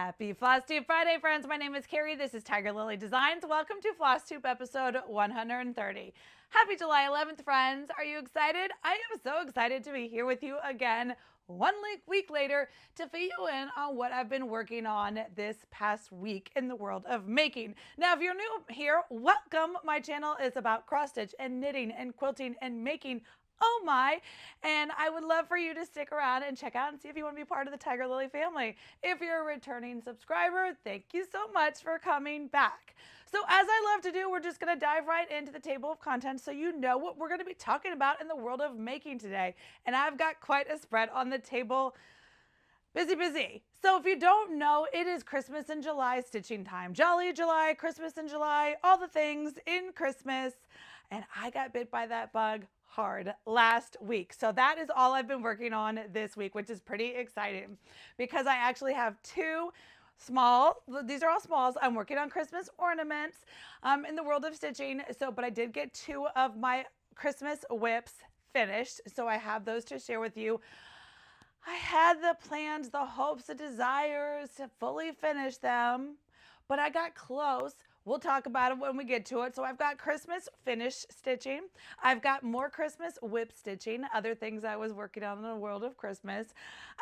Happy Flosstube Friday, friends. My name is Kari. This is Tiger Lily Designs. Welcome to Flosstube episode 130. Happy July 11th, friends. Are you excited? I am so excited to be here with you again one week later to fill you in on what I've been working on this past week in the world of making. Now, if you're new here, welcome. My channel is about cross stitch and knitting and quilting and making. Oh my, and I would love for you to stick around and check out and see if you want to be part of the Tiger Lily family. If you're a returning subscriber, thank you so much for coming back. So as I love to do, we're just going to dive right into the table of contents so you know what we're going to be talking about in the world of making today. And I've got quite a spread on the table. Busy. So if you don't know, it is Christmas in July stitching time. Jolly July, Christmas in July, all the things in Christmas. And I got bit by that bug hard last week. So that is all I've been working on this week, which is pretty exciting because I actually have two small, these are all smalls. I'm working on Christmas ornaments in the world of stitching. But I did get two of my Christmas whips finished. So I have those to share with you. I had the plans, the hopes, the desires to fully finish them, but I got close. We'll talk about it when we get to it. So I've got Christmas finished stitching. I've got more Christmas whip stitching, other things I was working on in the world of Christmas.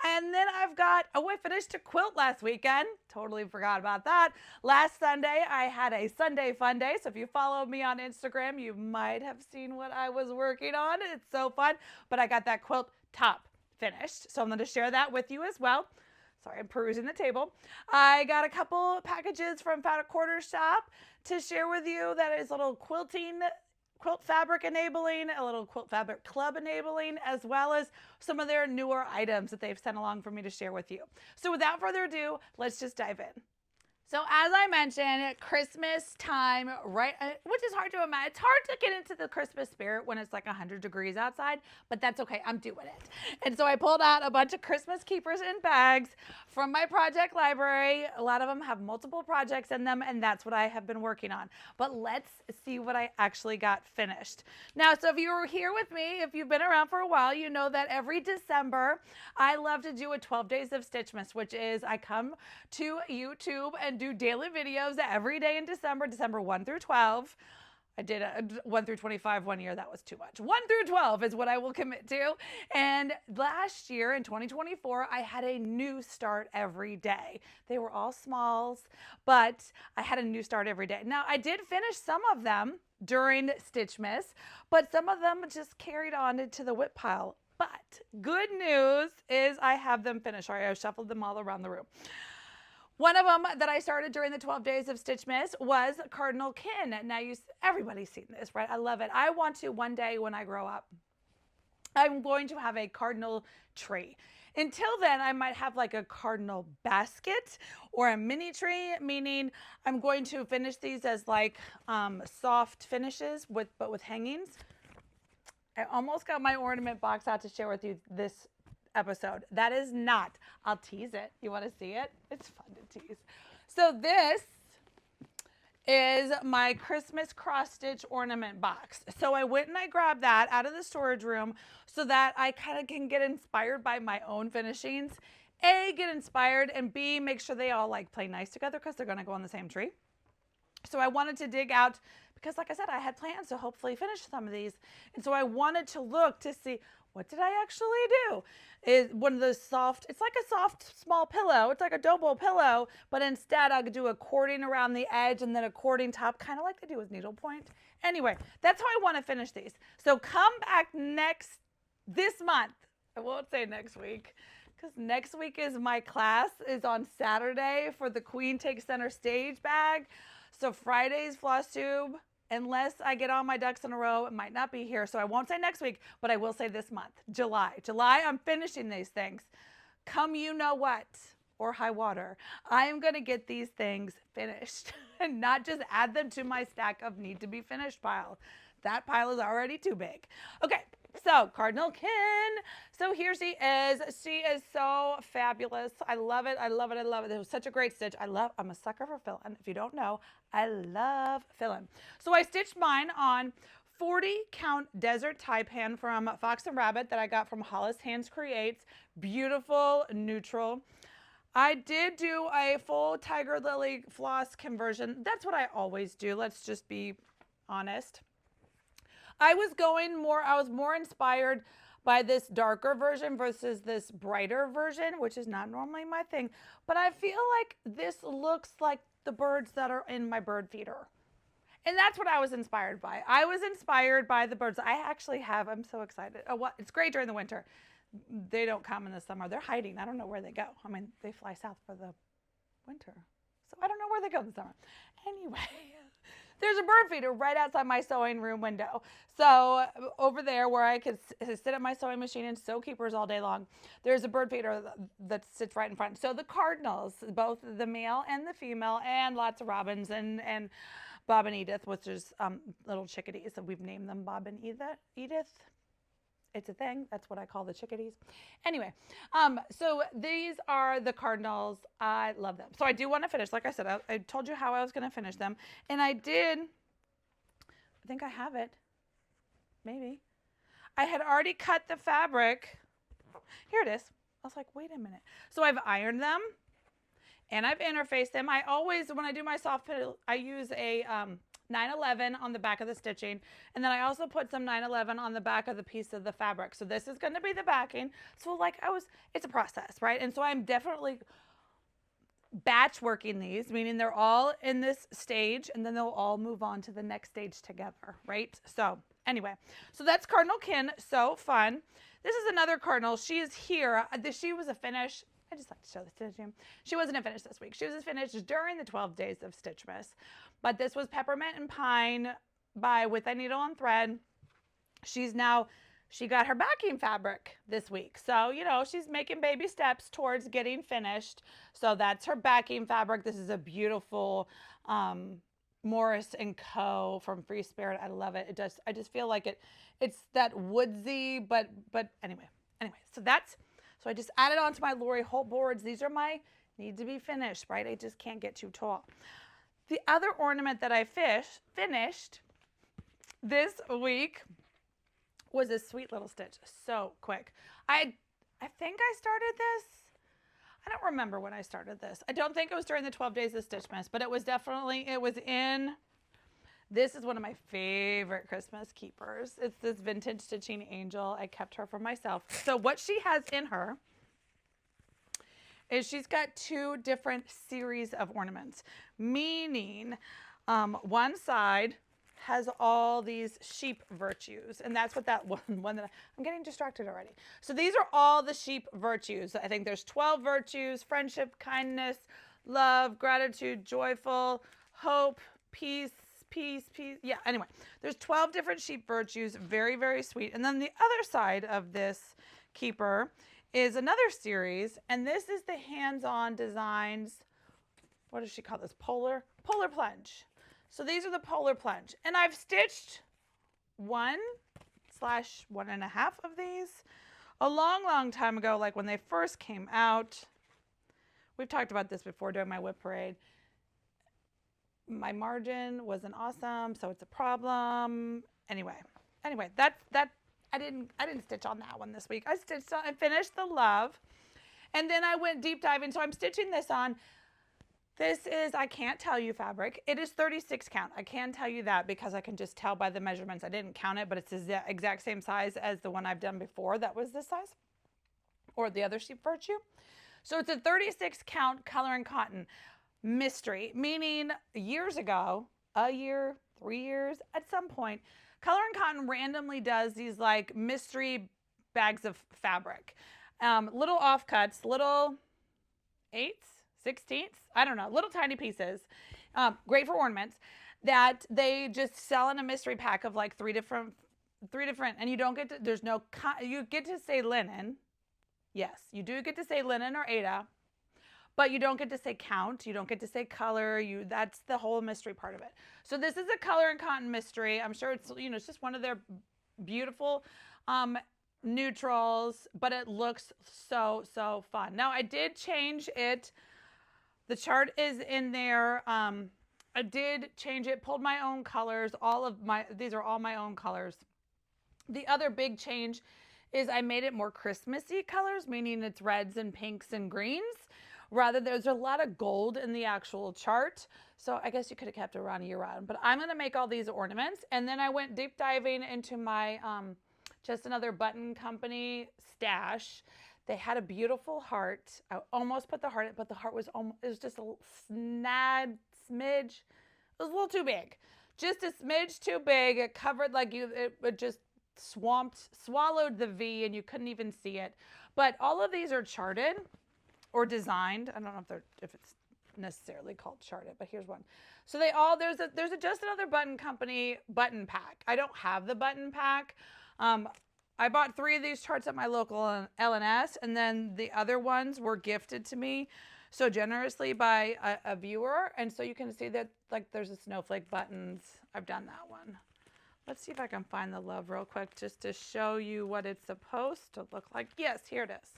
And then I've got, I finished a quilt last weekend. Totally forgot about that. Last Sunday, I had a Sunday fun day. So if you follow me on Instagram, you might have seen what I was working on. It's so fun. But I got that quilt top finished. So I'm going to share that with you as well. Sorry, I'm perusing the table. I got a couple packages from Fat a Quarter Shop to share with you. That is a little quilt fabric enabling, a little quilt fabric club enabling, as well as some of their newer items that they've sent along for me to share with you. So without further ado, let's just dive in. So as I mentioned, Christmas time, right, which is hard to imagine. It's hard to get into the Christmas spirit when it's like 100 degrees outside, but that's okay. I'm doing it. And so I pulled out a bunch of Christmas keepers in bags from my project library. A lot of them have multiple projects in them, and that's what I have been working on. But let's see what I actually got finished. Now, so if you were here with me, if you've been around for a while, you know that every December, I love to do a 12 days of Stitchmas, which is I come to YouTube and do daily videos every day in December 1 through 12. I did a 1 through 25 one year. That was too much. 1 through 12 is what I will commit to. And last year in 2024, I had a new start every day. They were all smalls, but I had a new start every day. Now, I did finish some of them during Stitchmas, but some of them just carried on into the whip pile. But good news is I have them finished. Sorry, I shuffled them all around the room. One of them that I started during the 12 days of Stitchmas was Cardinal Kin. Now, everybody's seen this, right? I love it. I want to one day when I grow up, I'm going to have a cardinal tree. Until then, I might have like a cardinal basket or a mini tree, meaning I'm going to finish these as like soft finishes but with hangings. I almost got my ornament box out to share with you this episode. That is not. I'll tease it. You want to see it? It's fun to tease. So this is my Christmas cross stitch ornament box. So I went and I grabbed that out of the storage room so that I kind of can get inspired by my own finishings. A, get inspired, and B, make sure they all like play nice together because they're going to go on the same tree. So I wanted to dig out because, like I said, I had plans to hopefully finish some of these. And so I wanted to look to see, what did I actually do? Is one of those soft, it's like a soft small pillow. It's like a double pillow, but instead I could do a cording around the edge and then a cording top, kind of like they do with needlepoint. Anyway, that's how I want to finish these. So come back this month. I won't say next week, because next week is my class is on Saturday for the Queen Takes Center Stage bag. So Friday's Flosstube. Unless I get all my ducks in a row, it might not be here. So I won't say next week, but I will say this month, July, I'm finishing these things. Come you know what, or high water. I am going to get these things finished and not just add them to my stack of need to be finished pile. That pile is already too big. Okay. So Cardinal Kin. So here she is. She is so fabulous. I love it. I love it. I love it. It was such a great stitch. I'm a sucker for fill-in. If you don't know, I love fill-in. So I stitched mine on 40 count desert taipan from Fox and Rabbit that I got from Hollis Hands Creates. Beautiful neutral. I did do a full tiger lily floss conversion. That's what I always do. Let's just be honest. I was more inspired by this darker version versus this brighter version, which is not normally my thing. But I feel like this looks like the birds that are in my bird feeder. And that's what I was inspired by. I was inspired by the birds. I actually have, I'm so excited. Oh, what? It's great during the winter. They don't come in the summer. They're hiding. I don't know where they go. I mean, they fly south for the winter. So I don't know where they go in the summer. Anyway, there's a bird feeder right outside my sewing room window. So over there where I could sit at my sewing machine and sew keepers all day long, there's a bird feeder that sits right in front. So the cardinals, both the male and the female, and lots of robins and Bob and Edith, which is little chickadees. So we've named them Bob and Edith. It's a thing. That's what I call the chickadees. Anyway, so these are the cardinals. I love them. So I do want to finish. Like I said, I told you how I was going to finish them. And I did. I think I have it. Maybe. I had already cut the fabric. Here it is. I was like, wait a minute. So I've ironed them. And I've interfaced them. I always, when I do my soft fit, I use a 911 on the back of the stitching. And then I also put some 911 on the back of the piece of the fabric. So this is going to be the backing. So like it's a process, right? And so I'm definitely batch working these, meaning they're all in this stage and then they'll all move on to the next stage together, right? So anyway, so that's Cardinal Kin. So fun. This is another Cardinal. She is here. She was a finish. I just like to show the stitching. She wasn't finished this week. She was finished during the 12 days of Stitchmas. But this was Peppermint and Pine by With a Needle and Thread. She got her backing fabric this week. So, she's making baby steps towards getting finished. So that's her backing fabric. This is a beautiful Morris & Co. from Free Spirit. I love it. I just feel like it's that woodsy, but anyway. So I just added on to my Lori Holt boards. These are my need to be finished, right? I just can't get too tall. The other ornament that I finished this week was a sweet little stitch. So quick. I think I started this. I don't remember when I started this. I don't think it was during the 12 days of Stitchmas, but it was in. This is one of my favorite Christmas keepers. It's this vintage stitching angel. I kept her for myself. So what she has in her is she's got two different series of ornaments, meaning one side has all these sheep virtues, and that's what that one that I'm getting distracted already. So these are all the sheep virtues. I think there's 12 virtues: friendship, kindness, love, gratitude, joyful, hope, peace. Yeah, anyway, there's 12 different sheep virtues. Very, very sweet. And then the other side of this keeper is another series, and this is the hands-on designs. What does she call this? Polar plunge. So these are the polar plunge. And I've stitched 1/1.5 of these a long, long time ago, like when they first came out. We've talked about this before during my whip parade. My margin wasn't awesome, so it's a problem. Anyway, that I didn't stitch on that one this week. I finished the love, and then I went deep diving. So I'm stitching this on. This is, I can't tell you fabric. It is 36 count. I can tell you that because I can just tell by the measurements. I didn't count it, but it's the exact same size as the one I've done before. That was this size, or the other sheep virtue. So it's a 36 count color and cotton. Mystery, meaning years ago, a year, 3 years, at some point, Color and Cotton randomly does these like mystery bags of fabric. Little offcuts, little 8ths, 16ths, I don't know, little tiny pieces, great for ornaments, that they just sell in a mystery pack of like three different, and you don't get to, you get to say linen. Yes, you do get to say linen or Aida. But you don't get to say count. You don't get to say color. That's the whole mystery part of it. So this is a Color and Cotton mystery. I'm sure it's it's just one of their beautiful neutrals, but it looks so fun. Now I did change it. The chart is in there. I did change it. Pulled my own colors. These are all my own colors. The other big change is I made it more Christmassy colors, meaning it's reds and pinks and greens, Rather, there's a lot of gold in the actual chart. So I guess you could have kept it around year round. But I'm going to make all these ornaments. And then I went deep diving into my Just Another Button Company stash. They had a beautiful heart. I almost put the heart in, but the heart was almost, it was just a smidge. It was a little too big. Just a smidge too big. It covered like it just swallowed the V and you couldn't even see it. But all of these are charted or designed. I don't know if it's necessarily called charted, but here's one. So there's a Just Another Button Company button pack. I don't have the button pack. I bought 3 of these charts at my local L&S, and then the other ones were gifted to me so generously by a viewer. And so you can see that like there's a snowflake buttons. I've done that one. Let's see if I can find the love real quick just to show you what it's supposed to look like. Yes, here it is.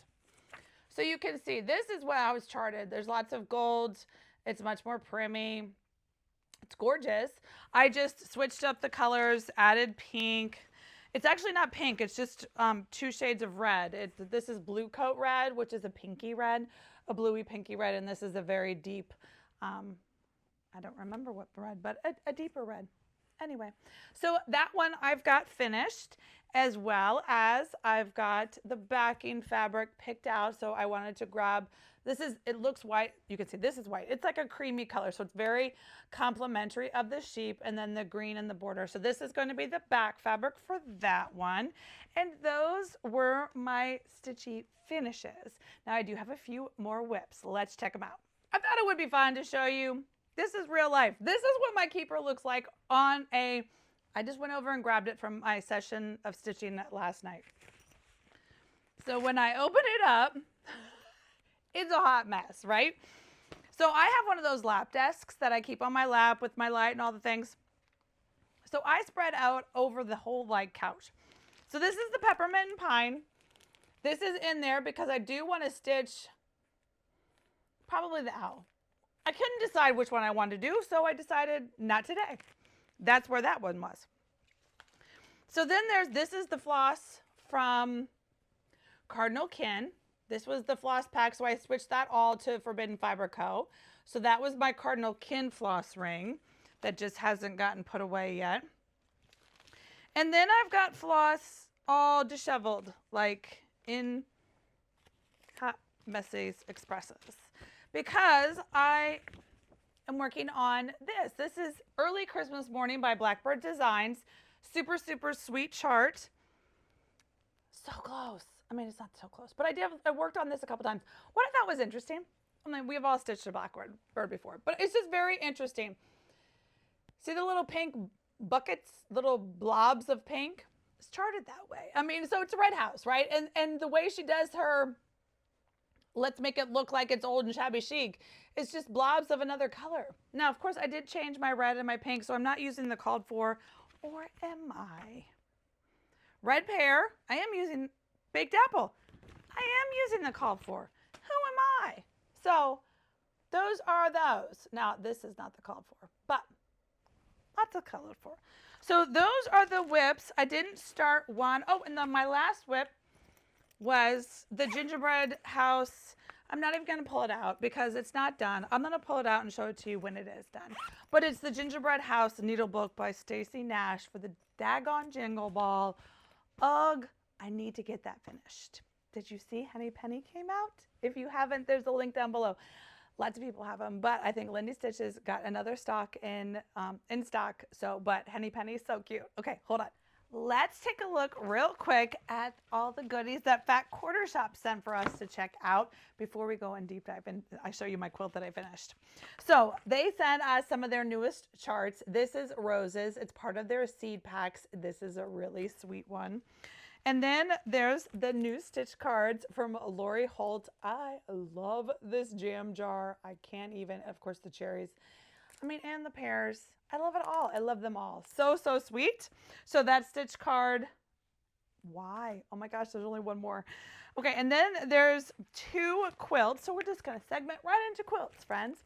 So you can see this is what I was charted. There's lots of gold. It's much more primmy. It's gorgeous. I just switched up the colors, added pink. It's actually not pink. It's just 2 shades of red. This is Blue Coat Red, which is a pinky red, a bluey pinky red, and this is a very deep, I don't remember what red, but a deeper red. Anyway, so that one I've got finished, as well as I've got the backing fabric picked out. So I wanted to grab, it looks white. You can see this is white. It's like a creamy color. So it's very complimentary of the sheep, and then the green in the border. So this is going to be the back fabric for that one. And those were my stitchy finishes. Now I do have a few more whips. Let's check them out. I thought it would be fun to show you. This is real life. This is what my keeper looks like on I just went over and grabbed it from my session of stitching last night. So when I open it up, it's a hot mess, right? So I have one of those lap desks that I keep on my lap with my light and all the things. So I spread out over the whole like couch. So this is the peppermint and pine. This is in there because I do want to stitch probably the owl. I couldn't decide which one I wanted to do, so I decided not today. That's where that one was. So then this is the floss from Cardinal Kin. This was the floss pack, so I switched that all to Forbidden Fiber Co. So that was my Cardinal Kin floss ring that just hasn't gotten put away yet. And then I've got floss all disheveled, like in Hot Messy's Expresses, because I am working on this. This is Early Christmas Morning by Blackbird Designs. Super, super sweet chart. So close. I mean, it's not so close, but I worked on this a couple times. What I thought was interesting, I mean, we've all stitched a Blackbird before, but it's just very interesting. See the little pink buckets, little blobs of pink? It's charted that way. I mean, so it's a red house, right? And the way she does her, let's make it look like it's old and shabby chic, it's just blobs of another color. Now, of course, I did change my red and my pink, so I'm not using the called for, or am I? Red pear, I am using baked apple. I am using the called for. Who am I? So those are those. Now, this is not the called for, but lots of colored for. So those are the whips. I didn't start one. Oh, and then my last whip was the gingerbread house. I'm not even going to pull it out because it's not done. I'm going to pull it out and show it to you when it is done. But it's the gingerbread house needle book by Stacy Nash for the daggone jingle ball. Ugh, I need to get that finished. Did you see Henny Penny came out? If you haven't, there's a link down below. Lots of people have them, but I think Lindy Stitches got another stock in stock. So, but Henny Penny is so cute. Okay, hold on. Let's take a look real quick at all the goodies that Fat Quarter Shop sent for us to check out before we go and deep dive and I show you my quilt that I finished. So they sent us some of their newest charts. This is Roses. It's part of their seed packs. This is a really sweet one. And then there's the new stitch cards from Lori Holt. I love this jam jar. I can't even, of course, the cherries. I mean, and the pears. I love it all. I love them all. So, so sweet. So that stitch card, why? Oh my gosh, there's only one more. Okay, and then there's 2 quilts. So we're just going to segment right into quilts, friends.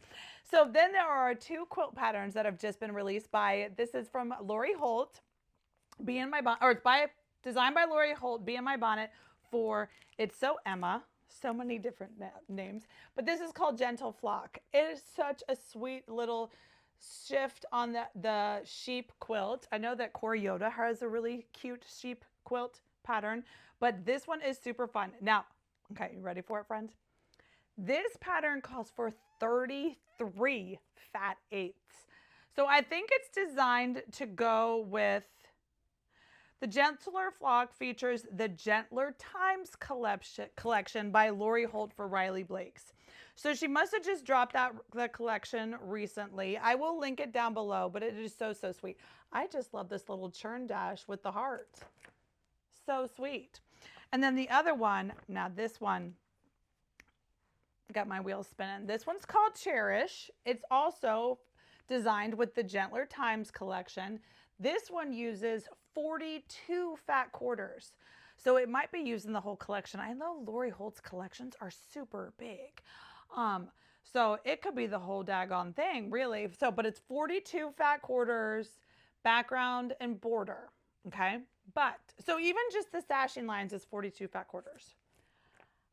So then there are 2 quilt patterns that have just been released by, this is from Lori Holt, Be in My Bonnet, or it's designed by Lori Holt, Be in My Bonnet for It's So Emma. So many different names, but this is called Gentle Flock. It is such a sweet little shift on the sheep quilt. I know that Yoda has a really cute sheep quilt pattern, but this one is super fun. Now, okay, you ready for it, friends? This pattern calls for 33 fat eighths. So I think it's designed to go with the Gentler Flock. Features the Gentler Times collection by Lori Holt for Riley Blakes. So she must have just dropped the collection recently. I will link it down below, but it is so, so sweet. I just love this little churn dash with the heart. So sweet. And then the other one, now this one, got my wheels spinning. This one's called Cherish. It's also designed with the Gentler Times collection. This one uses 42 fat quarters. So it might be used in the whole collection. I know Lori Holt's collections are super big. So it could be the whole daggone thing, really. So, but it's 42 fat quarters, background and border. Okay. But so even just the stashing lines is 42 fat quarters.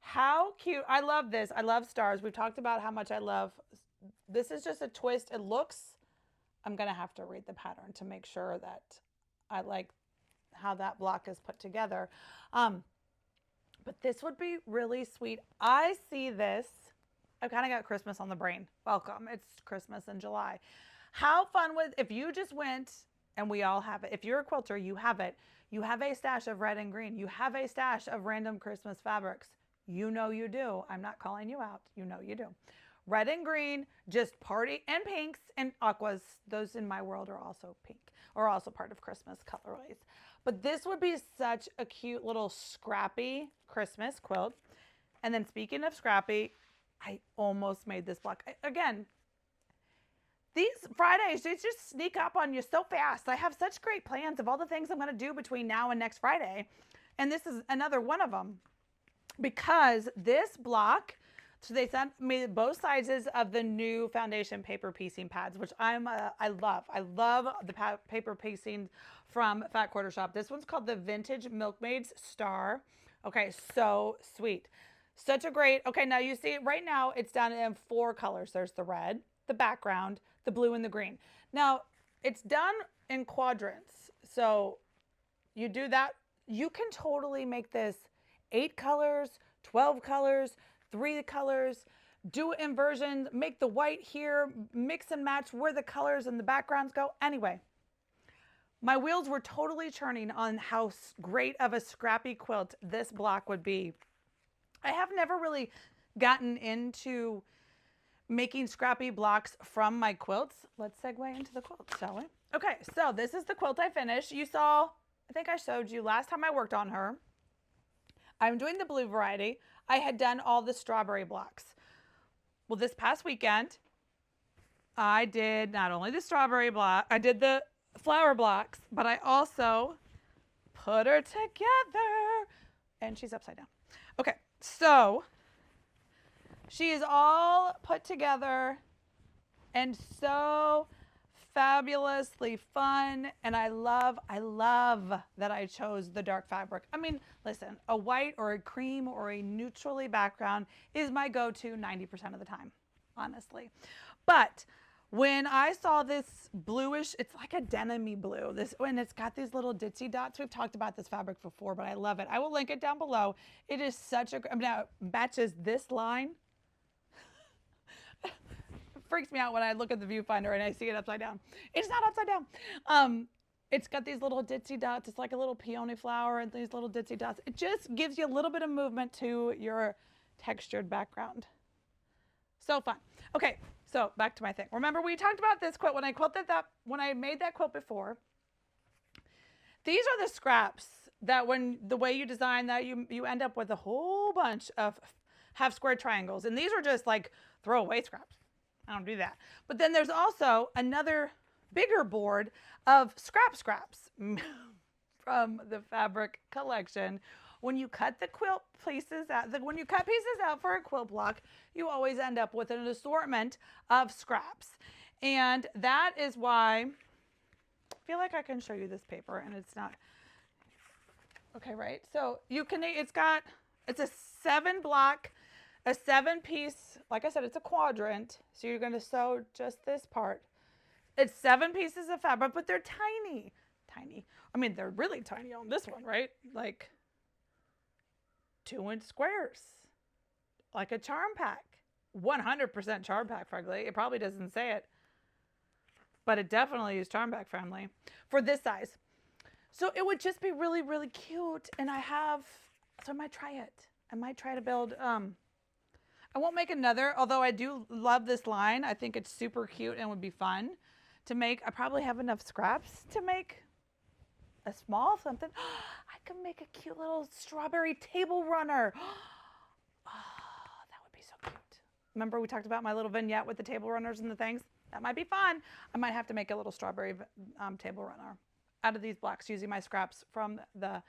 How cute. I love this. I love stars. We've talked about how much I love. This is just a twist. It looks, I'm going to have to read the pattern to make sure that I like how that block is put together. But this would be really sweet. I see this. I've kind of got Christmas on the brain. Welcome. It's Christmas in July. How fun would, if you just went, and we all have it. If you're a quilter, you have it. You have a stash of red and green. You have a stash of random Christmas fabrics. You know you do. I'm not calling you out. You know you do. Red and green, just party, and pinks and aquas. Those in my world are also pink, or also part of Christmas colorways. But this would be such a cute little scrappy Christmas quilt. And then speaking of scrappy, I almost made this block. Again, these Fridays, they just sneak up on you so fast. I have such great plans of all the things I'm going to do between now and next Friday. And this is another one of them. Because this block, so they sent me both sizes of the new foundation paper piecing pads, which I love. I love the paper piecing from Fat Quarter Shop. This one's called the Vintage Milkmaids Star. Okay, so sweet. Such a great, okay, now you see right now it's done in 4 colors. There's the red, the background, the blue, and the green. Now, it's done in quadrants. So you do that. You can totally make this 8 colors, 12 colors, 3 colors, do inversions, make the white here, mix and match where the colors and the backgrounds go. Anyway, my wheels were totally churning on how great of a scrappy quilt this block would be. I have never really gotten into making scrappy blocks from my quilts. Let's segue into the quilt, shall we? Okay, so this is the quilt I finished. You saw, I think I showed you last time I worked on her. I'm doing the blue variety. I had done all the strawberry blocks. Well, this past weekend, I did not only the strawberry block, I did the flower blocks, but I also put her together. And she's upside down. Okay, so she is all put together and so fabulously fun, and I love that I chose the dark fabric. I mean, listen, a white or a cream or a neutrally background is my go-to 90% of the time, honestly. But when I saw this bluish, it's like a denim-y blue, and it's got these little ditzy dots. We've talked about this fabric before, but I love it. I will link it down below. It is such a, I mean, now it matches this line. Freaks me out when I look at the viewfinder and I see it upside down. It's not upside down. It's got these little ditzy dots. It's like a little peony flower and these little ditzy dots. It just gives you a little bit of movement to your textured background. So fun. Okay, so back to my thing. Remember we talked about this quilt when I made that quilt before. These are the scraps that when the way you design that you end up with a whole bunch of half square triangles, and these are just like throwaway scraps. I don't do that. But then there's also another bigger board of scraps from the fabric collection. When you cut the quilt pieces out, when you cut pieces out for a quilt block, you always end up with an assortment of scraps. And that is why I feel like I can show you this paper and it's not okay, right? So you can, it's a 7 block A 7-piece, like I said, it's a quadrant. So you're going to sew just this part. It's 7 pieces of fabric, but they're tiny. Tiny. I mean, they're really tiny on this one, right? Like 2-inch squares. Like a charm pack. 100% charm pack, frankly. It probably doesn't say it, but it definitely is charm pack friendly for this size. So it would just be really, really cute. And so I might try it. I might try to build, I won't make another, although I do love this line. I think it's super cute and would be fun to make. I probably have enough scraps to make a small something. I could make a cute little strawberry table runner. Oh, that would be so cute. Remember we talked about my little vignette with the table runners and the things? That might be fun. I might have to make a little strawberry table runner out of these blocks using my scraps from the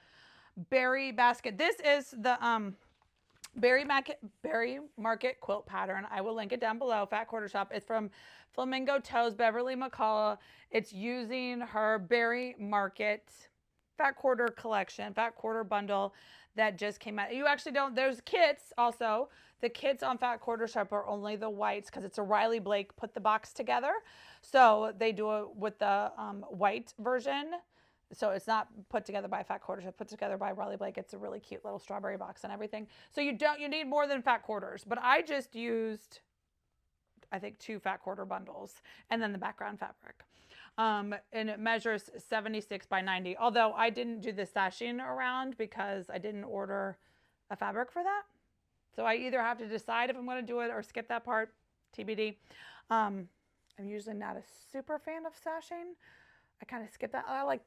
berry basket. This is the Berry Market quilt pattern. I will link it down below. Fat Quarter Shop. It's from Flamingo Toes, Beverly McCullough. It's using her Berry Market Fat Quarter collection, Fat Quarter bundle that just came out. You actually don't, there's kits also. The kits on Fat Quarter Shop are only the whites because it's a Riley Blake put the box together. So they do it with the white version. So it's not put together by Fat Quarters, it's put together by Riley Blake. It's a really cute little strawberry box and everything. So you need more than Fat Quarters, but I just used, I think, 2 Fat Quarter bundles and then the background fabric. And it measures 76 by 90. Although I didn't do the sashing around because I didn't order a fabric for that. So I either have to decide if I'm going to do it or skip that part, TBD. I'm usually not a super fan of sashing. I kind of skip that. I like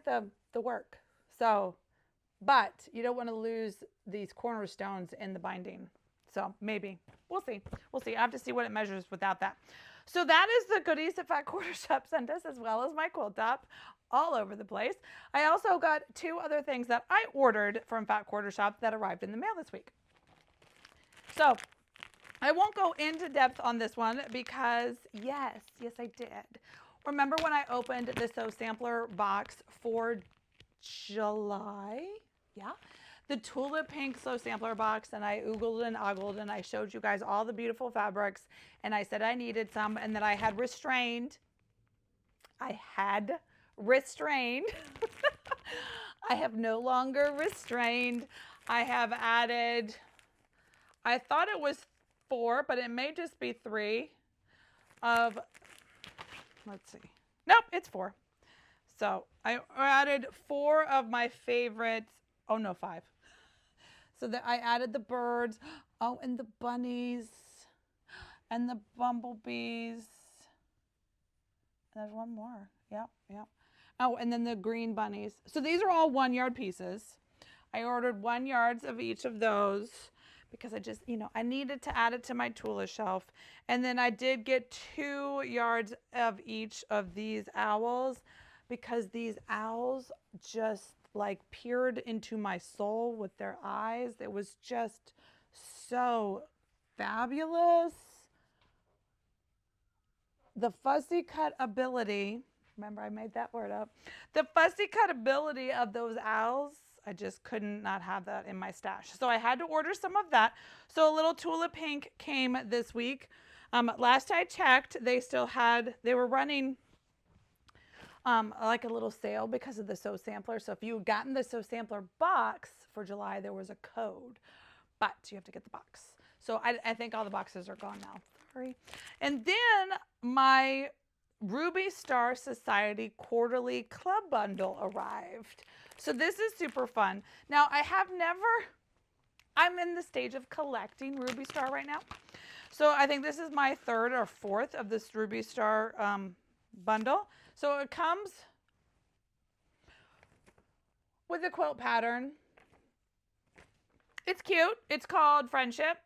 the work. So, but you don't want to lose these cornerstones in the binding. So maybe we'll see. We'll see. I have to see what it measures without that. So that is the goodies that Fat Quarter Shop sent us, as well as my quilt top all over the place. I also got 2 other things that I ordered from Fat Quarter Shop that arrived in the mail this week. So I won't go into depth on this one because yes, I did. Remember when I opened the Sew Sampler box for July? Yeah. The Tulip Pink Sew Sampler box, and I oogled and ogled and I showed you guys all the beautiful fabrics and I said I needed some and that I had restrained. I have no longer restrained. I have added, I thought it was 4, but it may just be 3 of, let's see. Nope, it's 4. So I added 4 of my favorites. Oh no, 5. So that I added the birds. Oh, and the bunnies and the bumblebees. There's one more. Yep. Oh, and then the green bunnies. So these are all 1-yard pieces. I ordered 1 yards of each of those because I just, I needed to add it to my Tula shelf. And then I did get 2 yards of each of these owls because these owls just like peered into my soul with their eyes. It was just so fabulous. The fussy cut ability, remember I made that word up. The fussy cut ability of those owls, I just couldn't not have that in my stash. So I had to order some of that. So a little Tulip Pink came this week. Last I checked, they were running like a little sale because of the Sew Sampler. So if you had gotten the Sew Sampler box for July, there was a code, but you have to get the box. So I think all the boxes are gone now. Sorry. And then my Ruby Star Society quarterly club bundle arrived. So this is super fun. Now I'm in the stage of collecting Ruby Star right now. So I think this is my 3rd or 4th of this Ruby Star bundle. So it comes with a quilt pattern. It's cute. It's called Friendship.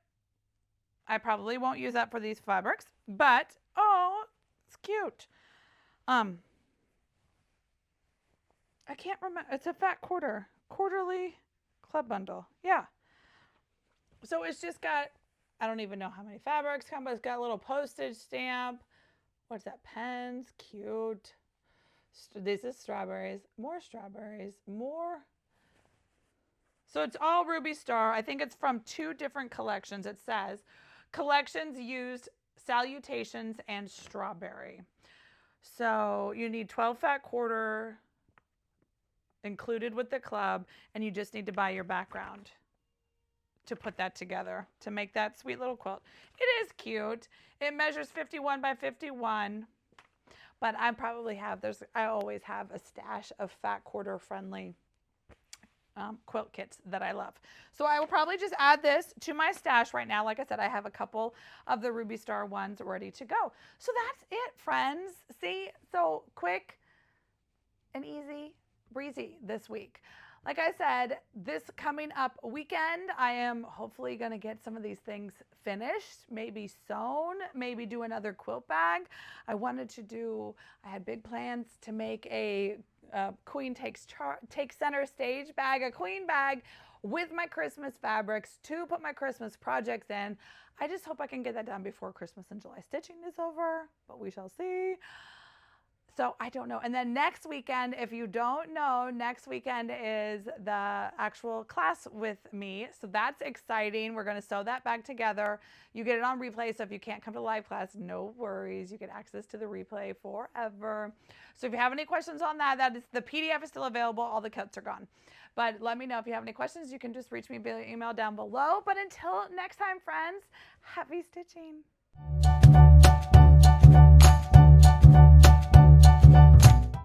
I probably won't use that for these fabrics, but oh, it's cute. I can't remember. It's a Fat quarterly club bundle. Yeah. So it's just got, I don't even know how many fabrics come, but it's got a little postage stamp. What's that? Pens. Cute. This is strawberries. More strawberries. More So it's all Ruby Star. I think it's from 2 different collections. It says collections used Salutations and Strawberry. So you need 12 fat quarter included with the club, and you just need to buy your background to put that together to make that sweet little quilt. It is cute. It measures 51 by 51, but I always have a stash of fat quarter friendly quilt kits that I love. So I will probably just add this to my stash right now. Like I said, I have a couple of the Ruby Star ones ready to go. So that's it, friends. See, so quick and easy breezy this week. Like I said, this coming up weekend, I am hopefully going to get some of these things finished, maybe sewn, maybe do another quilt bag. I had big plans to make a Queen takes center stage bag, a queen bag with my Christmas fabrics to put my Christmas projects in. I just hope I can get that done before Christmas and July stitching is over, but we shall see. So I don't know. And then next weekend, if you don't know, next weekend is the actual class with me. So that's exciting. We're going to sew that back together. You get it on replay. So if you can't come to live class, no worries. You get access to the replay forever. So if you have any questions on that, the PDF is still available. All the cuts are gone. But let me know if you have any questions. You can just reach me via email down below. But until next time, friends, happy stitching.